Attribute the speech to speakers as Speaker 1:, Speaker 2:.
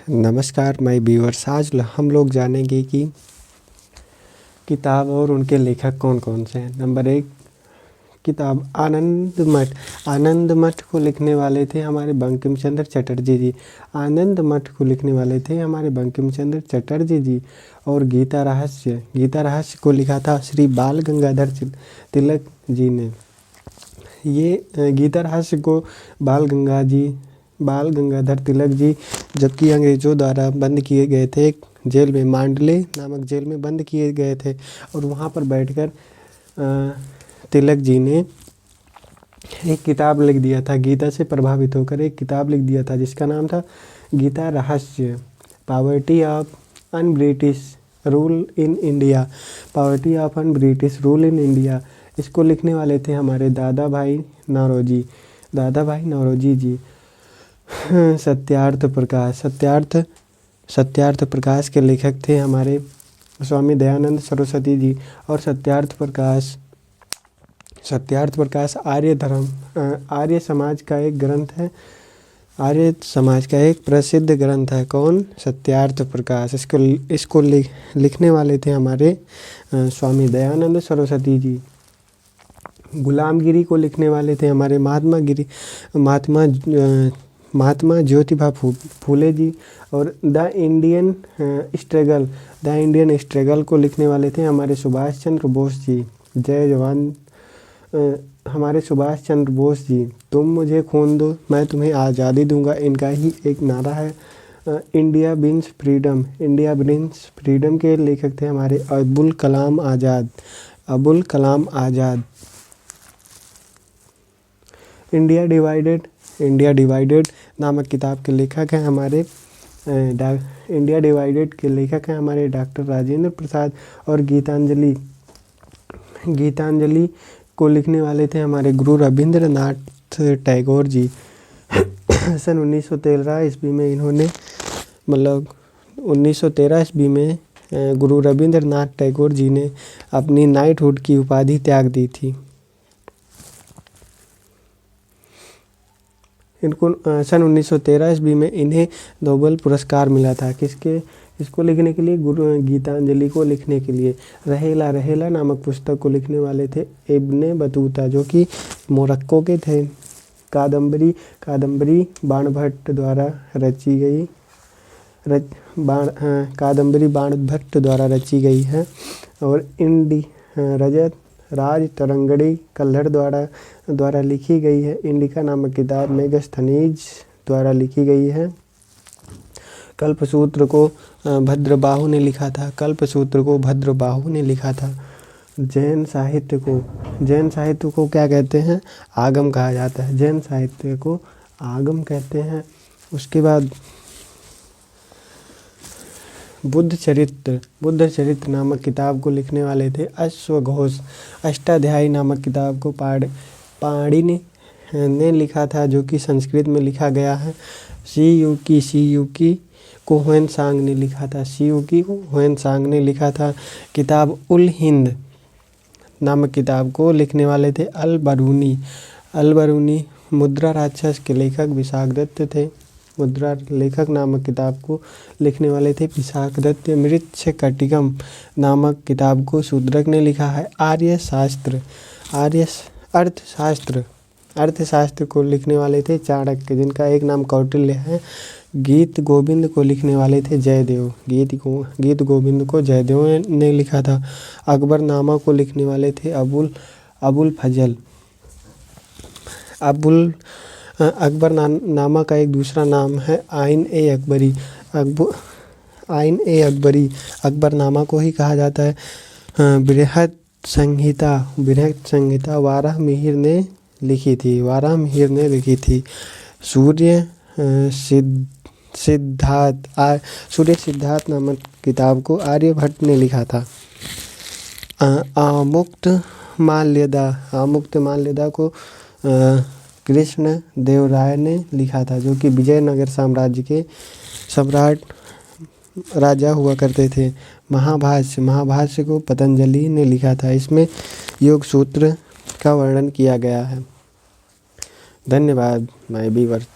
Speaker 1: नमस्कार my viewers. आज हम लोग जानेंगे कि किताब और उनके लेखक कौन कौन से हैं। नंबर 1 किताब आनंद मठ। आनंद मठ को लिखने वाले थे हमारे बंकिम चंद्र चटर्जी जी। आनंद मठ को लिखने वाले थे हमारे बंकिम चंद्र चटर्जी जी। और गीता रहस्य को लिखा था श्री बाल गंगाधर तिलक जी ने। ये गीता रहस्य को बाल गंगाधर तिलक जी जबकि अंग्रेज़ों द्वारा बंद किए गए थे, एक जेल में मांडले नामक जेल में बंद किए गए थे और वहाँ पर बैठकर तिलक जी ने एक किताब लिख दिया था। गीता से प्रभावित होकर एक किताब लिख दिया था जिसका नाम था गीता रहस्य, poverty of un British rule in India. Poverty of un British rule in India. इसको लिखने वाले थे हमारे दादा भाई नौरोजी जी। सत्यार्थ प्रकाश के लेखक थे हमारे स्वामी दयानंद सरस्वती जी। और सत्यार्थ प्रकाश आर्य समाज का एक ग्रंथ है। आर्य समाज का एक प्रसिद्ध ग्रंथ है। कौन? सत्यार्थ प्रकाश। इसको लिखने वाले थे हमारे स्वामी दयानंद सरस्वती जी। गुलामगिरी को लिखने वाले थे हमारे महात्मा ज्योतिबा फूले जी। और द इंडियन स्ट्रगल को लिखने वाले थे हमारे सुभाष चंद्र बोस जी। जय जवान हमारे सुभाष चंद्र बोस जी। तुम मुझे खून दो मैं तुम्हें आज़ादी दूंगा, इनका ही एक नारा है। इंडिया विंस फ्रीडम के लेखक थे हमारे अबुल कलाम आज़ाद। इंडिया डिवाइडेड नामक किताब के लेखक हैं हमारे इंडिया डिवाइडेड के लेखक हैं हमारे डॉक्टर राजेंद्र प्रसाद। और गीतांजलि को लिखने वाले थे हमारे गुरु रविंद्रनाथ टैगोर जी। सन 1913 ईस्वी में इन्होंने 1913 ईस्वी में गुरु रविंद्रनाथ टैगोर जी ने अपनी नाइटहुड की उपाधि त्याग दी थी। इनको सन 1913 ईस्वी में इन्हें नोबेल पुरस्कार मिला था। इसको लिखने के लिए गीतांजलि को लिखने के लिए। रहेला नामक पुस्तक को लिखने वाले थे इब्ने बतूता जो कि मोरक्को के थे। कादम्बरी बाणभट्ट द्वारा रची गई है। और रजत राज तरंगड़ी कल्हड़ द्वारा लिखी गई है। इंडिका नामक किताब मेगस्थनीज द्वारा लिखी गई है। कल्पसूत्र को भद्रबाहु ने लिखा था। जैन साहित्य को क्या कहते हैं? आगम कहा जाता है। जैन साहित्य को आगम कहते हैं। उसके बाद बुद्ध चरित्र नामक किताब को लिखने वाले थे अश्वघोष। अष्टाध्यायी नामक किताब को पाणिनि ने लिखा था जो कि संस्कृत में लिखा गया है। सीयूकी को ह्वेनसांग ने लिखा था। किताब उल हिंद नामक किताब को लिखने वाले थे अल बरूनी। मुद्रा राक्षस के लेखक विशाख दत्त थे। मुद्रा लेखक नामक किताब को लिखने वाले थे विशाख दत्त। मृच्छकटिकम नामक किताब को शूद्रक ने लिखा है। अर्थशास्त्र को लिखने वाले थे चाणक्य जिनका एक नाम कौटिल्य है। गीत गोविंद को लिखने वाले थे जयदेव। गीत गोविंद को जयदेव ने लिखा था। अकबरनामा को लिखने वाले थे अबुल फजल। अकबरनामा का एक दूसरा नाम है आइन ए अकबरी। अकबरनामा को ही कहा जाता है। बृहद संहिता वाराह मिहिर ने लिखी थी। सूर्य सिद्धार्थ नामक किताब को आर्यभट्ट ने लिखा था। आमुक्त माल्यदा को कृष्ण देव राय ने लिखा था जो कि विजयनगर साम्राज्य के सम्राट राजा हुआ करते थे। महाभाष्य को पतंजलि ने लिखा था। इसमें योग सूत्र का वर्णन किया गया है। धन्यवाद माय व्यूअर्स।